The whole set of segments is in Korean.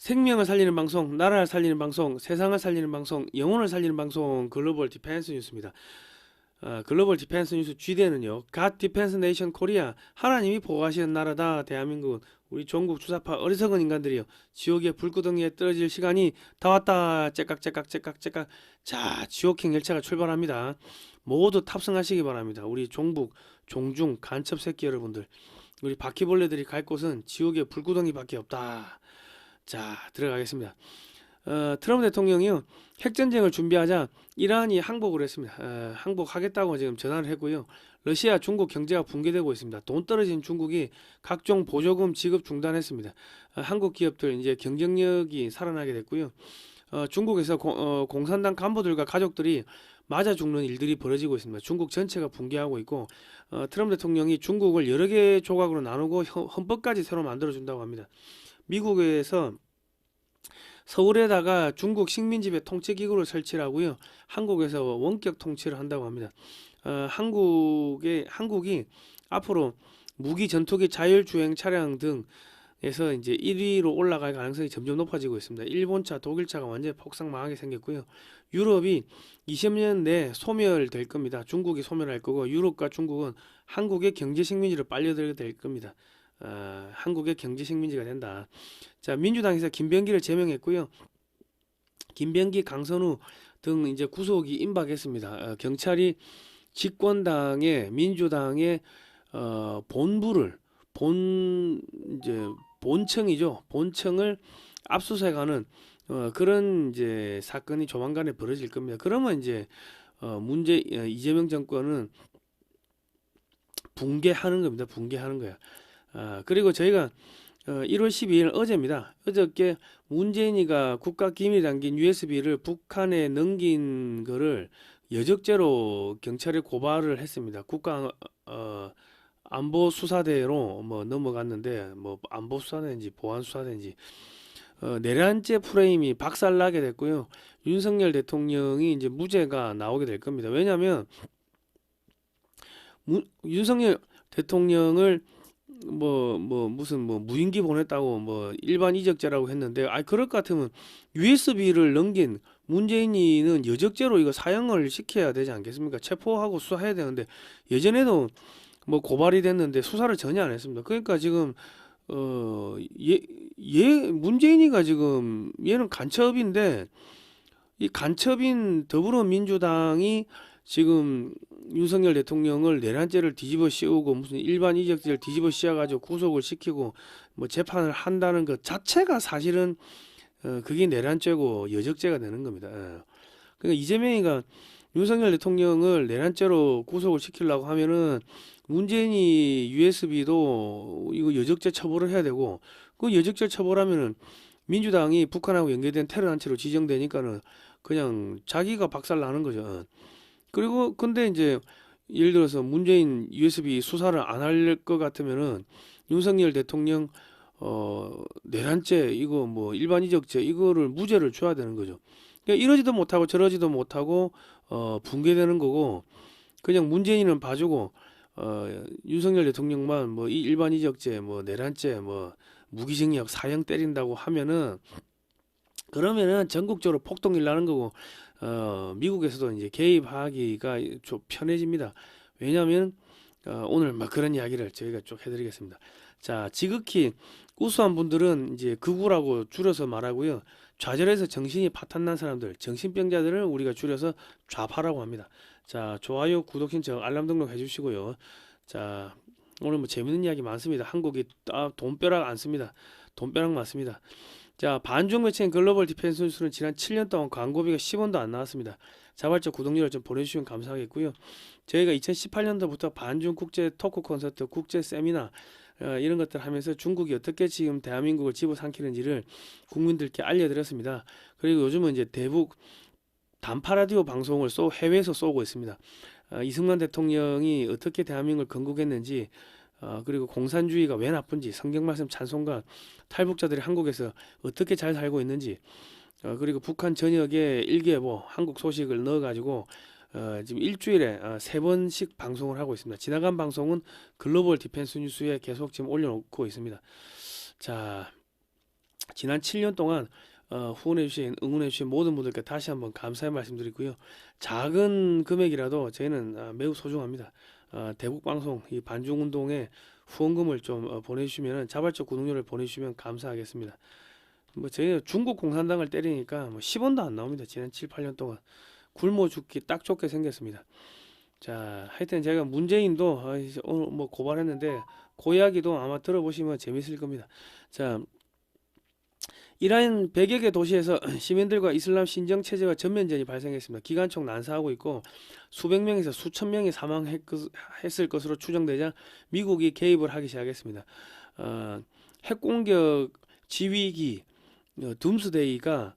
생명을 살리는 방송, 나라를 살리는 방송, 세상을 살리는 방송, 영혼을 살리는 방송 글로벌 디펜스 뉴스입니다. 글로벌 디펜스 뉴스 G대는요. God Defense Nation Korea, 하나님이 보호하시는 나라다. 대한민국은 우리 종국 주사파 어리석은 인간들이요. 지옥의 불구덩이에 떨어질 시간이 다 왔다. 째깍째깍째깍째깍. 자, 지옥행 열차가 출발합니다. 모두 탑승하시기 바랍니다. 우리 종북, 종중, 간첩 새끼 여러분들. 우리 바퀴벌레들이 갈 곳은 지옥의 불구덩이밖에 없다. 자, 들어가겠습니다. 트럼프 대통령이요, 핵전쟁을 준비하자 이란이 항복을 했습니다. 항복하겠다고 지금 전화를 했고요. 러시아, 중국 경제가 붕괴되고 있습니다. 돈 떨어진 중국이 각종 보조금 지급 중단했습니다. 한국 기업들 이제 경쟁력이 살아나게 됐고요. 중국에서 공산당 간부들과 가족들이 맞아 죽는 일들이 벌어지고 있습니다. 중국 전체가 붕괴하고 있고, 트럼프 대통령이 중국을 여러 개 조각으로 나누고 헌법까지 새로 만들어준다고 합니다. 미국에서 서울에다가 중국 식민지배 통치기구를 설치를 하고요. 한국에서 원격 통치를 한다고 합니다. 한국이 앞으로 무기 전투기 자율주행 차량 등에서 이제 1위로 올라갈 가능성이 점점 높아지고 있습니다. 일본차, 독일차가 완전히 폭삭 망하게 생겼고요. 유럽이 20년 내에 소멸될 겁니다. 중국이 소멸할 거고, 유럽과 중국은 한국의 경제 식민지를 빨려들게 될 겁니다. 한국의 경제 식민지가 된다. 자, 민주당에서 김병기를 제명했고요. 김병기, 강선우 등 이제 구속이 임박했습니다. 경찰이 집권당의 민주당의 본부를 이제 본청이죠. 본청을 압수수색하는 그런 이제 사건이 조만간에 벌어질 겁니다. 그러면 이제 이재명 정권은 붕괴하는 겁니다. 붕괴하는 거야. 그리고 저희가 1월 12일 어제입니다. 어저께 문재인이가 국가기밀 담긴 USB를 북한에 넘긴 거를 여적죄로 경찰에 고발을 했습니다. 국가 안보 수사대로 뭐 넘어갔는데, 뭐 안보 수사대인지 보안 수사대인지 내란죄 프레임이 박살나게 됐고요. 윤석열 대통령이 이제 무죄가 나오게 될 겁니다. 왜냐하면 윤석열 대통령을 무슨 무인기 보냈다고 뭐 일반 이적죄라고 했는데, 그럴 것 같으면 USB를 넘긴 문재인이는 여적죄로 이거 사형을 시켜야 되지 않겠습니까? 체포하고 수사해야 되는데, 예전에도 뭐 고발이 됐는데 수사를 전혀 안 했습니다. 그러니까 지금 문재인이가 지금 얘는 간첩인데, 이 간첩인 더불어민주당이 지금 윤석열 대통령을 내란죄를 뒤집어 씌우고 무슨 일반 이적죄를 뒤집어 씌워가지고 구속을 시키고 뭐 재판을 한다는 것 자체가 사실은 그게 내란죄고 여적죄가 되는 겁니다. 그러니까 이재명이가 윤석열 대통령을 내란죄로 구속을 시키려고 하면은 문재인이 USB도 이거 여적죄 처벌을 해야 되고, 그 여적죄 처벌하면은 민주당이 북한하고 연계된 테러 단체로 지정되니까는 그냥 자기가 박살 나는 거죠. 그리고 근데 이제 예를 들어서 문재인 USB 수사를 안 할 것 같으면은 윤석열 대통령 내란죄 이거 뭐 일반 이적죄 이거를 무죄를 줘야 되는 거죠. 그러니까 이러지도 못하고 저러지도 못하고 붕괴되는 거고, 그냥 문재인은 봐주고 윤석열 대통령만 뭐 일반 이적죄 뭐 내란죄 뭐 무기징역 사형 때린다고 하면은, 그러면은 전국적으로 폭동일 나는 거고, 미국에서도 이제 개입하기가 좀 편해집니다. 왜냐하면 오늘 막 그런 이야기를 저희가 쭉 해드리겠습니다. 자, 지극히 우수한 분들은 이제 극우라고 줄여서 말하고요. 좌절해서 정신이 파탄난 사람들, 정신병자들을 우리가 줄여서 좌파라고 합니다. 자, 좋아요, 구독 신청, 알람 등록 해주시고요. 자, 오늘 뭐 재밌는 이야기 많습니다. 한국이 돈벼락 안 씁니다. 돈벼락 많습니다. 자, 반중 매체인 글로벌 디펜스 뉴스는 지난 7년 동안 광고비가 10원도 안 나왔습니다. 자발적 구독료를 좀 보내주시면 감사하겠고요. 저희가 2018년도부터 반중 국제 토크 콘서트, 국제 세미나 이런 것들 하면서 중국이 어떻게 지금 대한민국을 집어삼키는지를 국민들께 알려드렸습니다. 그리고 요즘은 이제 대북 단파 라디오 방송을 해외에서 쏘고 있습니다. 이승만 대통령이 어떻게 대한민국을 건국했는지, 그리고 공산주의가 왜 나쁜지, 성경 말씀 찬송가, 탈북자들이 한국에서 어떻게 잘 살고 있는지, 그리고 북한 전역에 일기예보, 한국 소식을 넣어가지고 지금 일주일에 3번씩 방송을 하고 있습니다. 지나간 방송은 글로벌 디펜스 뉴스에 계속 지금 올려놓고 있습니다. 자, 지난 7년 동안 후원해주신, 응원해주신 모든 분들께 다시 한번 감사의 말씀드리고요. 작은 금액이라도 저희는 매우 소중합니다. 대북방송 이 반중운동에 후원금을 좀 보내주시면, 자발적 구독료를 보내주시면 감사하겠습니다. 뭐 저희는 중국 공산당을 때리니까 뭐 10원도 안 나옵니다. 지난 7, 8년 동안 굶어 죽기 딱 좋게 생겼습니다. 자, 하여튼 제가 문재인도 이제 오늘 뭐 고발했는데 그 이야기도 아마 들어보시면 재밌을 겁니다. 자, 이란 100여 개 도시에서 시민들과 이슬람 신정 체제와 전면전이 발생했습니다. 기관총 난사하고 있고 수백 명에서 수천 명이 사망했을 것으로 추정되자 미국이 개입을 하기 시작했습니다. 핵공격 지휘기 둠스데이가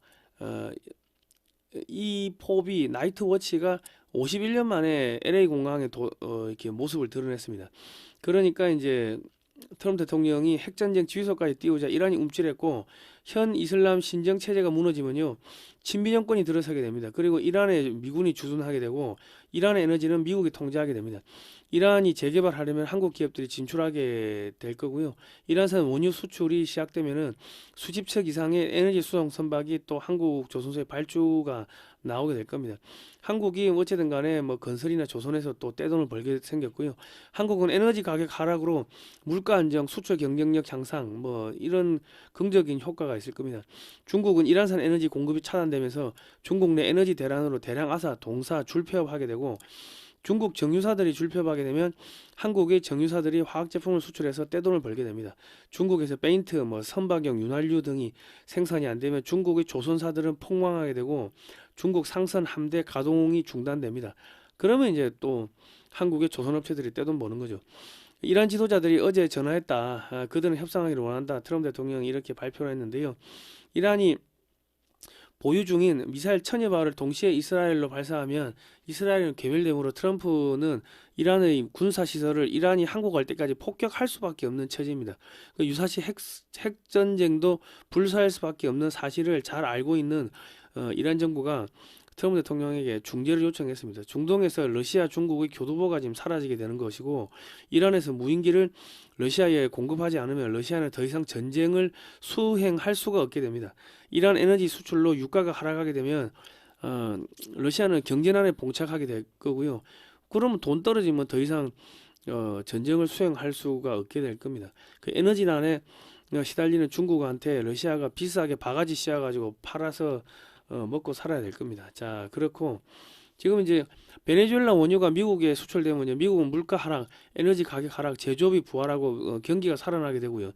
이 포비 나이트워치가 51년 만에 LA 공항에 이렇게 모습을 드러냈습니다. 그러니까 이제 트럼프 대통령이 핵전쟁 지휘소까지 띄우자 이란이 움찔했고, 현 이슬람 신정 체제가 무너지면요 친미 정권이 들어서게 됩니다. 그리고 이란에 미군이 주둔하게 되고 이란의 에너지는 미국이 통제하게 됩니다. 이란이 재개발하려면 한국 기업들이 진출하게 될 거고요. 이란산 원유 수출이 시작되면은 수십 척 이상의 에너지 수송 선박이 또 한국 조선소에 발주가 나오게 될 겁니다. 한국이 어쨌든 간에 뭐 건설이나 조선에서 또 떼돈을 벌게 생겼고요. 한국은 에너지 가격 하락으로 물가 안정, 수출 경쟁력 향상 뭐 이런 긍정적인 효과가 있을 겁니다. 중국은 이란산 에너지 공급이 차단되면서 중국 내 에너지 대란으로 대량 아사, 동사, 줄폐업하게 되고, 중국 정유사들이 줄폐업하게 되면 한국의 정유사들이 화학 제품을 수출해서 떼돈을 벌게 됩니다. 중국에서 페인트, 뭐 선박용, 윤활유 등이 생산이 안 되면 중국의 조선사들은 폭망하게 되고 중국 상선 함대 가동이 중단됩니다. 그러면 이제 또 한국의 조선업체들이 떼돈 버는 거죠. 이란 지도자들이 어제 전화했다. 그들은 협상하기를 원한다. 트럼프 대통령이 이렇게 발표를 했는데요. 이란이 보유 중인 미사일 1000여 발을 동시에 이스라엘로 발사하면 이스라엘은 괴멸되므로 트럼프는 이란의 군사시설을 이란이 한국 갈 때까지 폭격할 수밖에 없는 처지입니다. 유사시 핵전쟁도 불사할 수밖에 없는 사실을 잘 알고 있는 이란 정부가 트럼프 대통령에게 중재를 요청했습니다. 중동에서 러시아, 중국의 교두보가 지금 사라지게 되는 것이고, 이란에서 무인기를 러시아에 공급하지 않으면 러시아는 더 이상 전쟁을 수행할 수가 없게 됩니다. 이란 에너지 수출로 유가가 하락하게 되면 러시아는 경제난에 봉착하게 될 거고요. 그러면 돈 떨어지면 더 이상 전쟁을 수행할 수가 없게 될 겁니다. 그 에너지난에 시달리는 중국한테 러시아가 비싸게 바가지 씌워가지고 팔아서 먹고 살아야 될 겁니다. 자, 그렇고 지금 이제 베네수엘라 원유가 미국에 수출되면 미국은 물가 하락, 에너지 가격 하락, 제조업이 부활하고 경기가 살아나게 되고요.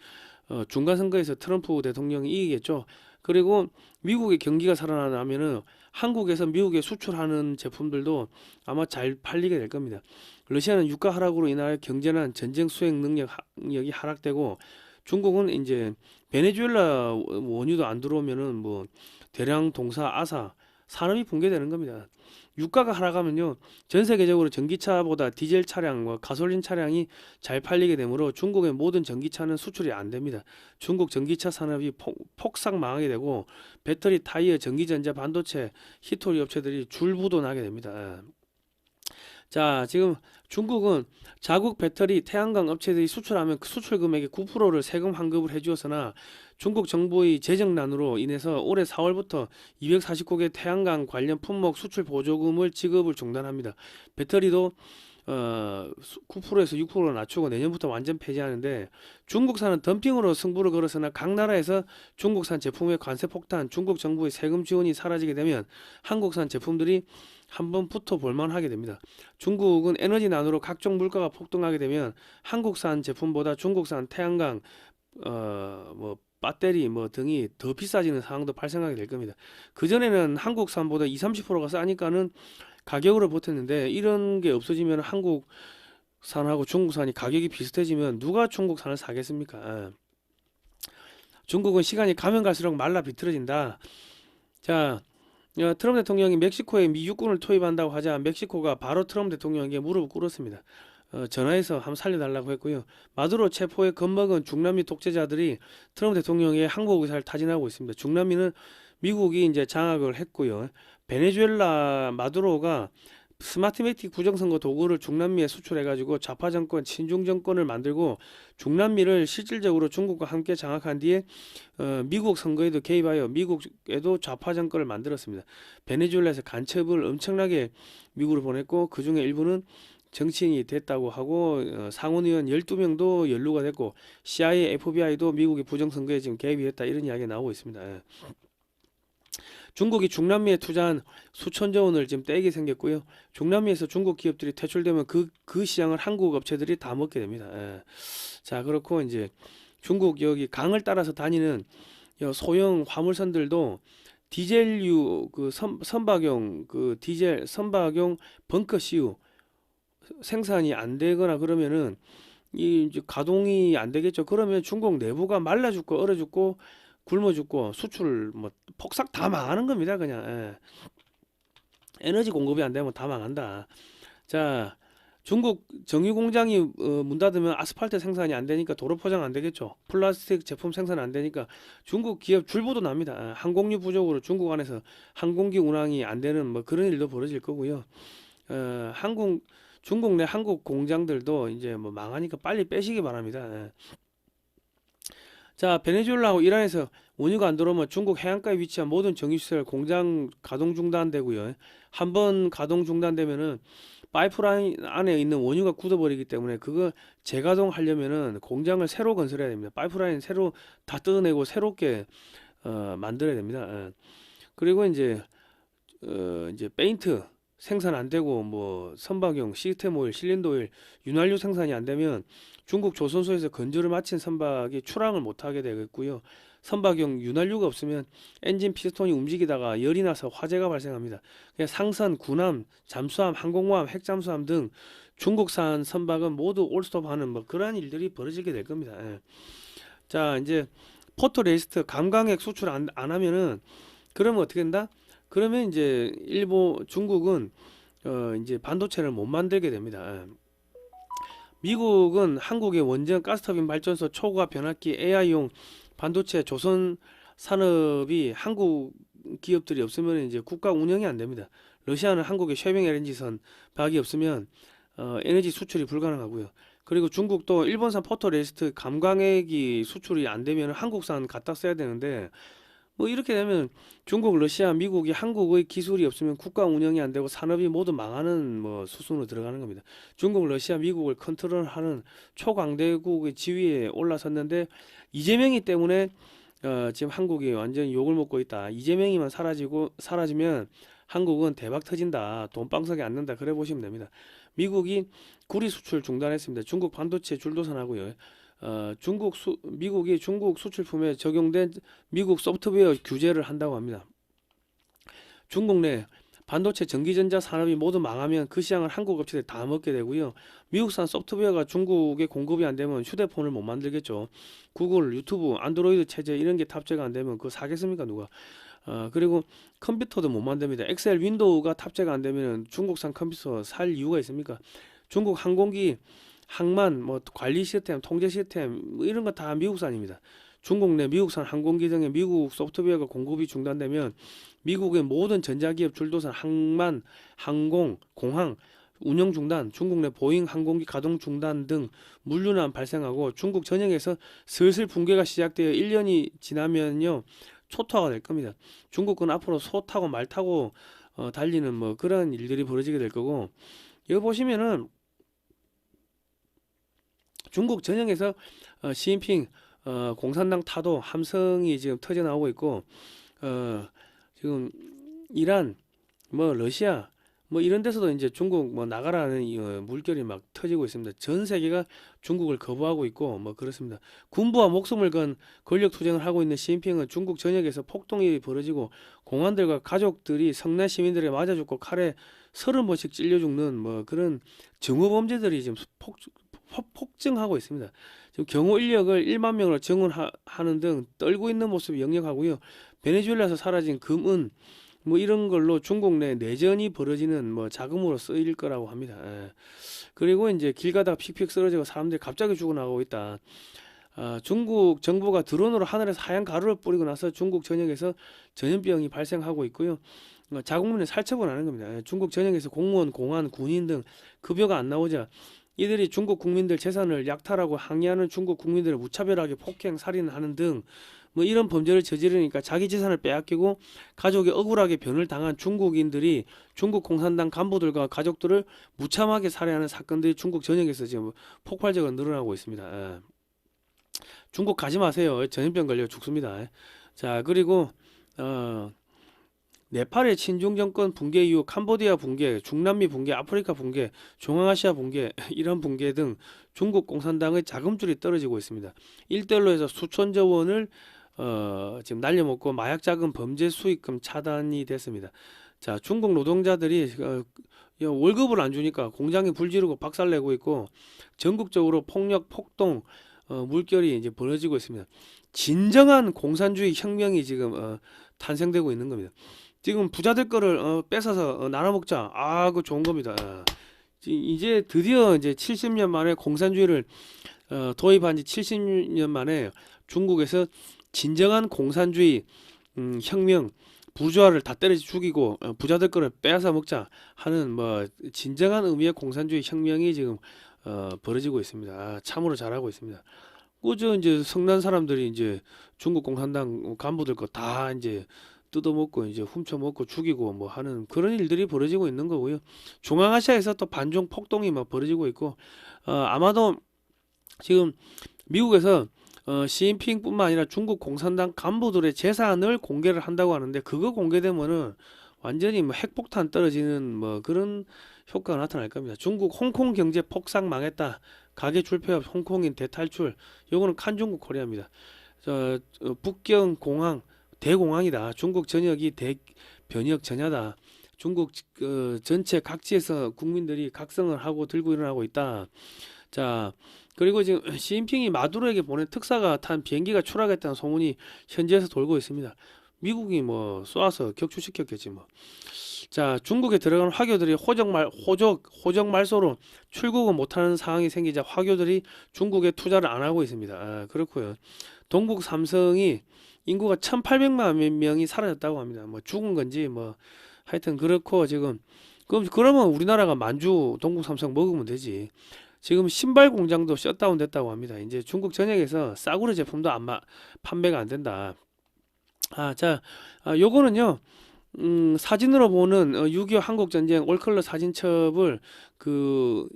중간 선거에서 트럼프 대통령이 이기겠죠. 그리고 미국의 경기가 살아나면은 한국에서 미국에 수출하는 제품들도 아마 잘 팔리게 될 겁니다. 러시아는 유가 하락으로 인하여 경제난, 전쟁 수행 능력이 하락되고, 중국은 이제 베네수엘라 원유도 안 들어오면은 뭐 대량 동사, 아사, 산업이 붕괴되는 겁니다. 유가가 하락하면요 전 세계적으로 전기차보다 디젤 차량, 가솔린 차량이 잘 팔리게 되므로 중국의 모든 전기차는 수출이 안 됩니다. 중국 전기차 산업이 폭삭 망하게 되고 배터리, 타이어, 전기전자, 반도체, 히토리 업체들이 줄부도나게 됩니다. 자, 지금 중국은 자국 배터리, 태양광 업체들이 수출하면 그 수출 금액의 9%를 세금 환급을 해주었으나 중국 정부의 재정난으로 인해서 올해 4월부터 249개 태양광 관련 품목 수출 보조금을 지급을 중단합니다. 배터리도 9%에서 6%로 낮추고 내년부터 완전 폐지하는데, 중국산은 덤핑으로 승부를 걸었으나 각 나라에서 중국산 제품의 관세 폭탄, 중국 정부의 세금 지원이 사라지게 되면 한국산 제품들이 한번 붙어 볼만하게 됩니다. 중국은 에너지난으로 각종 물가가 폭등하게 되면 한국산 제품보다 중국산 태양광, 뭐 배터리 뭐 등이 더 비싸지는 상황도 발생하게 될 겁니다. 그전에는 한국산보다 20, 30%가 싸니까는 가격으로 버텼는데, 이런 게 없어지면 한국산하고 중국산이 가격이 비슷해지면 누가 중국산을 사겠습니까? 중국은 시간이 가면 갈수록 말라 비틀어진다. 자, 트럼프 대통령이 멕시코에 미 육군을 투입한다고 하자 멕시코가 바로 트럼프 대통령에게 무릎을 꿇었습니다. 전화해서 한번 살려달라고 했고요. 마두로 체포에 겁먹은 중남미 독재자들이 트럼프 대통령의 한국 의사를 타진하고 있습니다. 중남미는 미국이 이제 장악을 했고요. 베네수엘라 마두로가 스마트매틱 부정선거 도구를 중남미에 수출해가지고 좌파 정권, 친중 정권을 만들고 중남미를 실질적으로 중국과 함께 장악한 뒤에 미국 선거에도 개입하여 미국에도 좌파 정권을 만들었습니다. 베네수엘라에서 간첩을 엄청나게 미국으로 보냈고 그 중에 일부는 정치인이 됐다고 하고 상원의원 12명도 연루가 됐고 CIA, FBI도 미국의 부정선거에 지금 개입이 됐다 이런 이야기가 나오고 있습니다. 예. 중국이 중남미에 투자한 수천조 원을 지금 떼게 생겼고요. 중남미에서 중국 기업들이 퇴출되면 그 시장을 한국 업체들이 다 먹게 됩니다. 예. 자, 그렇고 이제 중국 여기 강을 따라서 다니는 소형 화물선들도 디젤유 그 선박용 그 디젤 선박용 벙커 CU 생산이 안 되거나 그러면은 이 이제 가동이 안 되겠죠. 그러면 중국 내부가 말라 죽고 얼어 죽고 굶어 죽고 수출 뭐 폭삭 다 망하는 겁니다. 그냥 예. 에너지 공급이 안 되면 다 망한다. 자, 중국 정유 공장이 문 닫으면 아스팔트 생산이 안 되니까 도로 포장 안 되겠죠. 플라스틱 제품 생산 안 되니까 중국 기업 줄보도 납니다. 항공유 부족으로 중국 안에서 항공기 운항이 안 되는 뭐 그런 일도 벌어질 거고요. 중국 내 한국 공장들도 이제 뭐 망하니까 빨리 빼시기 바랍니다. 예. 자, 베네수엘라하고 이란에서 원유가 안 들어오면 중국 해안가에 위치한 모든 정유시설 공장 가동 중단되고요. 한번 가동 중단되면은 파이프라인 안에 있는 원유가 굳어버리기 때문에 그거 재가동하려면은 공장을 새로 건설해야 됩니다. 파이프라인 새로 다 뜯어내고 새롭게 만들어야 됩니다. 예. 그리고 이제 페인트 생산 안 되고 뭐 선박용 시스템 오일, 실린더 오일, 윤활유 생산이 안 되면 중국 조선소에서 건조를 마친 선박이 출항을 못 하게 되겠고요. 선박용 윤활유가 없으면 엔진 피스톤이 움직이다가 열이 나서 화재가 발생합니다. 그냥 상선, 군함, 잠수함, 항공모함, 핵잠수함 등 중국산 선박은 모두 올스톱하는 뭐 그러한 일들이 벌어지게 될 겁니다. 예. 자, 이제 포토레이스트 감광액 수출 안 하면은 그러면 어떻게 된다? 그러면 이제 중국은 이제 반도체를 못 만들게 됩니다. 예. 미국은 한국의 원전 가스터빈 발전소 초과 변압기 AI용 반도체 조선 산업이 한국 기업들이 없으면 이제 국가 운영이 안 됩니다. 러시아는 한국의 쉐빙 LNG선 박이 없으면 에너지 수출이 불가능하고요. 그리고 중국도 일본산 포토레시스트 감광액이 수출이 안 되면 한국산 갖다 써야 되는데 뭐 이렇게 되면 중국, 러시아, 미국이 한국의 기술이 없으면 국가 운영이 안 되고 산업이 모두 망하는 뭐 수순으로 들어가는 겁니다. 중국, 러시아, 미국을 컨트롤하는 초강대국의 지위에 올라섰는데 이재명이 때문에 지금 한국이 완전히 욕을 먹고 있다. 이재명이만 사라지면 한국은 대박 터진다. 돈방석에 앉는다. 그래 보시면 됩니다. 미국이 구리 수출 중단했습니다. 중국 반도체 줄도산하고요. 미국이 중국 수출품에 적용된 미국 소프트웨어 규제를 한다고 합니다. 중국 내 반도체 전기전자 산업이 모두 망하면 그 시장을 한국 업체들이 다 먹게 되고요. 미국산 소프트웨어가 중국에 공급이 안 되면 휴대폰을 못 만들겠죠. 구글, 유튜브, 안드로이드 체제 이런 게 탑재가 안 되면 그거 사겠습니까 누가? 그리고 컴퓨터도 못 만듭니다. 엑셀, 윈도우가 탑재가 안 되면 중국산 컴퓨터 살 이유가 있습니까? 중국 항공기 항만, 뭐 관리 시스템, 통제 시스템 뭐 이런 거 다 미국산입니다. 중국 내 미국산 항공기 등의 미국 소프트웨어가 공급이 중단되면 미국의 모든 전자기업 줄도산 항만, 항공, 공항 운영 중단, 중국 내 보잉 항공기 가동 중단 등 물류난 발생하고 중국 전역에서 슬슬 붕괴가 시작되어 1년이 지나면요 초토화가 될 겁니다. 중국은 앞으로 소 타고 말 타고 달리는 뭐 그런 일들이 벌어지게 될 거고 여기 보시면은 중국 전역에서 시진핑 공산당 타도 함성이 지금 터져 나오고 있고 지금 이란 뭐 러시아 뭐 이런 데서도 이제 중국 뭐 나가라는 물결이 막 터지고 있습니다. 전 세계가 중국을 거부하고 있고 뭐 그렇습니다. 군부와 목숨을 건 권력 투쟁을 하고 있는 시진핑은 중국 전역에서 폭동이 벌어지고 공안들과 가족들이 성난 시민들에 맞아 죽고 칼에 30번씩 찔려 죽는 뭐 그런 정오 범죄들이 지금 폭증하고 있습니다. 지금 경호 인력을 1만 명으로 증원하는 등 떨고 있는 모습이 역력하고요. 베네수엘라에서 사라진 금은 뭐 이런 걸로 중국 내 내전이 벌어지는 뭐 자금으로 쓰일 거라고 합니다. 예. 그리고 이제 길 가다가 픽픽 쓰러지고 사람들이 갑자기 죽어나가고 있다. 중국 정부가 드론으로 하늘에서 하얀 가루를 뿌리고 나서 중국 전역에서 전염병이 발생하고 있고요. 자국민을 살처분 하는 겁니다. 중국 전역에서 공무원, 공안, 군인 등 급여가 안 나오자 이들이 중국 국민들 재산을 약탈하고 항의하는 중국 국민들을 무차별하게 폭행, 살인하는 등 뭐 이런 범죄를 저지르니까 자기 재산을 빼앗기고 가족이 억울하게 변을 당한 중국인들이 중국 공산당 간부들과 가족들을 무참하게 살해하는 사건들이 중국 전역에서 지금 폭발적으로 늘어나고 있습니다. 중국 가지 마세요. 전염병 걸려 죽습니다. 자, 그리고 네팔의 친중 정권 붕괴 이후 캄보디아 붕괴, 중남미 붕괴, 아프리카 붕괴, 중앙아시아 붕괴, 이런 붕괴 등 중국 공산당의 자금줄이 떨어지고 있습니다. 1달러에서 수천조 원을 지금 날려먹고 마약 자금 범죄 수익금 차단이 됐습니다. 자, 중국 노동자들이 월급을 안 주니까 공장에 불 지르고 박살내고 있고 전국적으로 폭력, 폭동, 물결이 이제 벌어지고 있습니다. 진정한 공산주의 혁명이 지금 탄생되고 있는 겁니다. 지금 부자들 거를 뺏어서 나눠 먹자. 아, 그거 좋은 겁니다. 이제 드디어 이제 70년 만에 공산주의를 도입한 지 70년 만에 중국에서 진정한 공산주의 혁명, 부주화를 다 때려 죽이고 부자들 거를 빼앗아 먹자 하는 뭐 진정한 의미의 공산주의 혁명이 지금 벌어지고 있습니다. 참으로 잘하고 있습니다. 그저 이제 성난 사람들이 이제 중국 공산당 간부들 거 다 이제 뜯어먹고 이제 훔쳐먹고 죽이고 뭐 하는 그런 일들이 벌어지고 있는 거고요. 중앙아시아에서 또 반중 폭동이 막 벌어지고 있고 아마도 지금 미국에서 시진핑뿐만 아니라 중국 공산당 간부들의 재산을 공개를 한다고 하는데 그거 공개되면은 완전히 뭐 핵폭탄 떨어지는 뭐 그런 효과가 나타날 겁니다. 중국 홍콩 경제 폭삭 망했다. 가계 출폐업 홍콩인 대탈출. 요거는 칸중국 코리아입니다. 북경 공항 대공황이다. 중국 전역이 대변역 전야다. 중국 전체 각지에서 국민들이 각성을 하고 들고 일어나고 있다. 자, 그리고 지금 시진핑이 마두로에게 보낸 특사가 탄 비행기가 추락했다는 소문이 현지에서 돌고 있습니다. 미국이 뭐 쏘아서 격추시켰겠지 뭐. 자, 중국에 들어간 화교들이 호적 말소로 출국을 못하는 상황이 생기자 화교들이 중국에 투자를 안 하고 있습니다. 그렇고요. 동북 삼성이 인구가 1,800만 명이 사라졌다고 합니다. 뭐 죽은 건지 뭐 하여튼 그렇고 지금 그러면 우리나라가 만주 동북 삼성 먹으면 되지. 지금 신발 공장도 셧다운 됐다고 합니다. 이제 중국 전역에서 싸구려 제품도 판매가 안 된다. 자, 요거는요. 사진으로 보는 6.25 한국전쟁 올컬러 사진첩을 그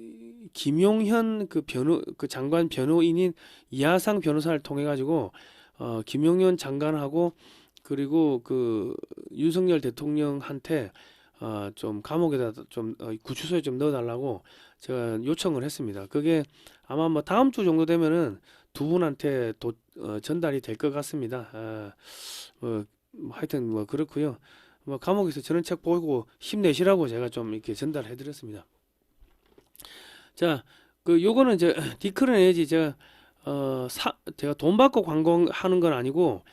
김용현 그 장관 변호인인 이하상 변호사를 통해 가지고 김용현 장관하고 그리고 그 윤석열 대통령한테 좀 감옥에다 좀 구치소에 좀 넣어달라고 제가 요청을 했습니다. 그게 아마 뭐 다음 주 정도 되면은 두 분한테 전달이 될 것 같습니다. 뭐 하여튼 뭐 그렇고요. 뭐 감옥에서 저런 책 보고 힘내시라고 제가 좀 이렇게 전달해 드렸습니다. 자, 요거는 이제 디크런 에너지 제가 돈 받고 광고하는 건 아니고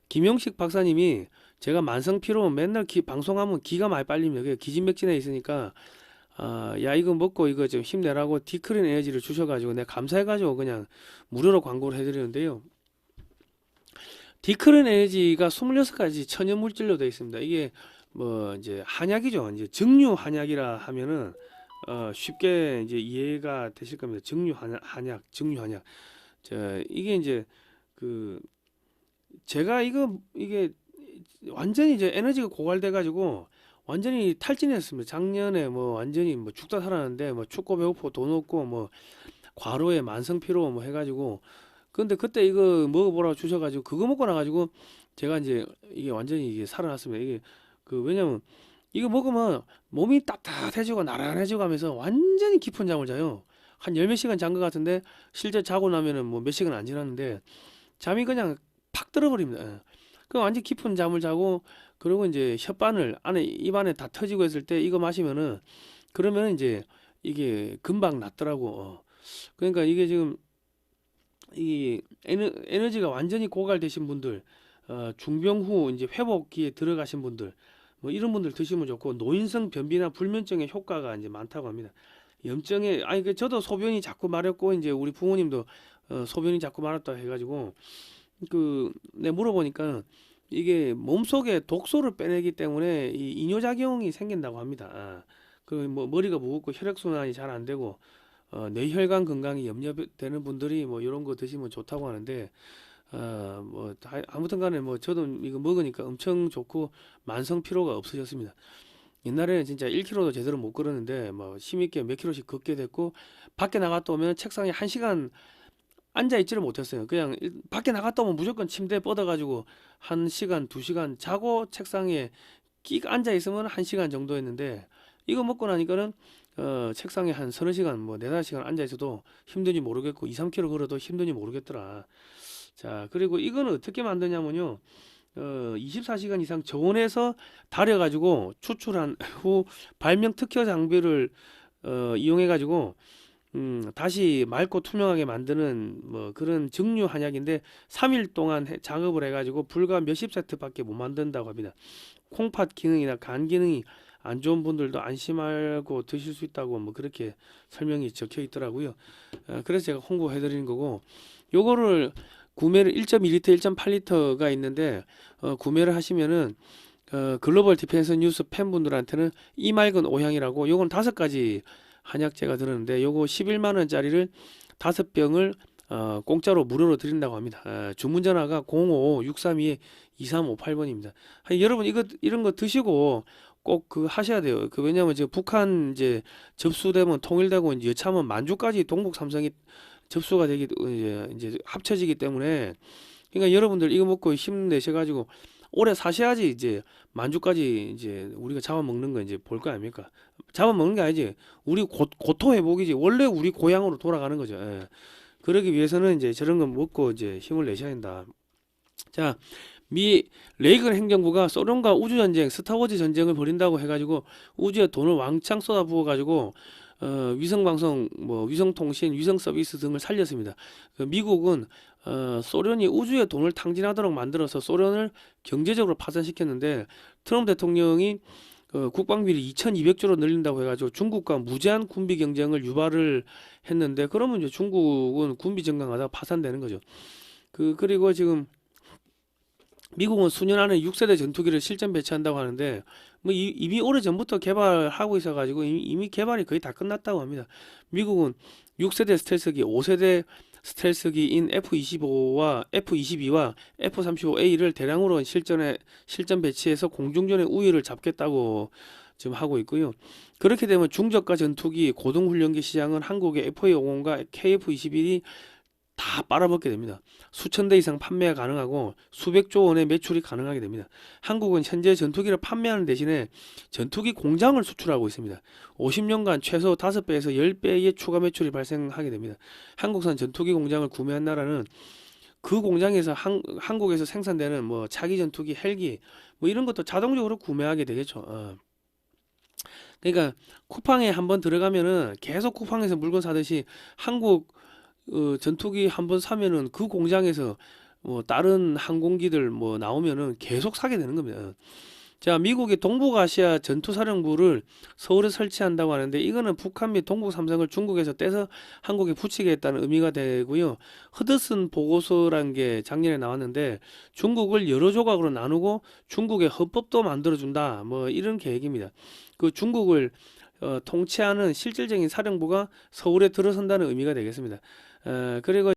김용식 박사님이 제가 만성 피로 맨날 방송하면 기가 많이 빨립니다. 그게 기진맥진에 있으니까 야 이거 먹고 이거 좀 힘내라고 디크린 에너지를 주셔가지고 내가 감사해가지고 그냥 무료로 광고를 해드리는데요. 디크린 에너지가 26가지 천연 물질로 되어 있습니다. 이게 뭐 이제 한약이죠. 이제 증류 한약이라 하면은 쉽게 이제 이해가 되실 겁니다. 증류 한약, 증류 한약. 이게 이제 제가 이게 완전히 이제 에너지가 고갈돼 가지고 완전히 탈진했습니다. 작년에 뭐 완전히 뭐 죽다 살았는데 뭐 춥고 배고프고 돈 없고 뭐 과로에 만성 피로 뭐 해가지고 근데 그때 이거 먹어보라고 주셔가지고 그거 먹고 나가지고 제가 이제 이게 완전히 이게 살아났습니다. 이게 왜냐면 이거 먹으면 몸이 따뜻해지고 나른해지고 하면서 완전히 깊은 잠을 자요. 한 열 몇 시간 잔 것 같은데 실제 자고 나면은 뭐 몇 시간 안 지났는데 잠이 그냥 팍 들어버립니다. 그 완전 깊은 잠을 자고 그리고 이제 혓바늘 안에 입안에 다 터지고 했을 때 이거 마시면은 그러면 이제 이게 금방 낫더라고. 그러니까 이게 지금 이 에너지가 완전히 고갈되신 분들, 중병 후 이제 회복기에 들어가신 분들, 뭐 이런 분들 드시면 좋고 노인성 변비나 불면증에 효과가 이제 많다고 합니다. 염증에 저도 소변이 자꾸 마렵고 이제 우리 부모님도 소변이 자꾸 마렵다 해가지고 내가 물어보니까 이게 몸속에 독소를 빼내기 때문에 이 이뇨작용이 생긴다고 합니다. 그 뭐 머리가 무겁고 혈액순환이 잘 안 되고 뇌혈관 건강이 염려되는 분들이 뭐 이런 거 드시면 좋다고 하는데 뭐 아무튼 간에 뭐 저도 이거 먹으니까 엄청 좋고 만성 피로가 없어졌습니다. 옛날에는 진짜 1km도 제대로 못 걸었는데 뭐 힘있게 몇 킬로씩 걷게 됐고 밖에 나갔다 오면 책상에 1시간 앉아 있지를 못했어요. 그냥 밖에 나갔다 오면 무조건 침대에 뻗어가지고 1시간, 2시간 자고 책상에 끼 앉아 있으면 1시간 정도 했는데 이거 먹고 나니까는 책상에 한 서너 시간, 뭐 네다섯 시간 앉아 있어도 힘든지 모르겠고 2, 3km 걸어도 힘든지 모르겠더라. 자, 그리고 이거는 어떻게 만드냐면요. 24시간 이상 저온에서 달여가지고 추출한 후 발명 특허 장비를 이용해가지고 다시 맑고 투명하게 만드는 뭐 그런 증류 한약인데 3일 동안 작업을 해가지고 불과 몇십 세트밖에 못 만든다고 합니다. 콩팥 기능이나 간 기능이 안 좋은 분들도 안심하고 드실 수 있다고 뭐 그렇게 설명이 적혀 있더라고요. 그래서 제가 홍보해 드리는 거고 요거를 구매를 1.2리터, 1.8리터가 있는데 구매를 하시면은 글로벌 디펜스 뉴스 팬분들한테는 이맑은 오향이라고 요건 5가지 한약재가 들었는데 요거 11만 원짜리를 5병을 공짜로 무료로 드린다고 합니다. 주문 전화가 055-632-2358번입니다. 여러분 이런 거 드시고 꼭 그 하셔야 돼요. 그 왜냐면 이제 북한 이제 접수되면 통일되고 이제 여차하면 만주까지 동북 삼성이 접수가 되기 이제 합쳐지기 때문에 그러니까 여러분들 이거 먹고 힘내셔 가지고 오래 사셔야지 이제 만주까지 이제 우리가 잡아먹는 거 이제 볼 거 아닙니까? 잡아먹는 게 아니지. 우리 고토 회복이지. 원래 우리 고향으로 돌아가는 거죠. 예. 그러기 위해서는 이제 저런 거 먹고 이제 힘을 내셔야 된다. 자, 미 레이건 행정부가 소련과 우주 전쟁, 스타워즈 전쟁을 벌인다고 해가지고 우주에 돈을 왕창 쏟아부어 가지고 위성 방송, 뭐 위성 통신, 위성 서비스 등을 살렸습니다. 그 미국은 소련이 우주에 돈을 탕진하도록 만들어서 소련을 경제적으로 파산시켰는데 트럼프 대통령이 국방비를 2,200조로 늘린다고 해가지고 중국과 무제한 군비 경쟁을 유발을 했는데 그러면 이제 중국은 군비 증강하다가 파산되는 거죠. 그리고 지금 미국은 수년 안에 6세대 전투기를 실전 배치한다고 하는데 뭐 이미 오래 전부터 개발하고 있어가지고 이미 개발이 거의 다 끝났다고 합니다. 미국은 6세대 스텔스기, 5세대 스텔스기인 F-25와 F-22와 F-35A를 대량으로 실전 배치해서 공중전의 우위를 잡겠다고 지금 하고 있고요. 그렇게 되면 중저가 전투기, 고등훈련기 시장은 한국의 FA-50과 KF-21이 다 빨아먹게 됩니다. 수천 대 이상 판매가 가능하고 수백조 원의 매출이 가능하게 됩니다. 한국은 현재 전투기를 판매하는 대신에 전투기 공장을 수출하고 있습니다. 50년간 최소 5배에서 10배의 추가 매출이 발생하게 됩니다. 한국산 전투기 공장을 구매한 나라는 그 공장에서 한국에서 생산되는 뭐 차기 전투기, 헬기 뭐 이런 것도 자동적으로 구매하게 되겠죠. 그러니까 쿠팡에 한번 들어가면은 계속 쿠팡에서 물건 사듯이 한국 전투기 한번 사면은 그 공장에서 뭐 다른 항공기들 뭐 나오면은 계속 사게 되는 겁니다. 자, 미국이 동북아시아 전투사령부를 서울에 설치한다고 하는데 이거는 북한 및 동북 삼성을 중국에서 떼서 한국에 붙이겠다는 의미가 되고요. 허드슨 보고서란 게 작년에 나왔는데 중국을 여러 조각으로 나누고 중국의 헌법도 만들어준다. 뭐 이런 계획입니다. 그 중국을 통치하는 실질적인 사령부가 서울에 들어선다는 의미가 되겠습니다. 그리고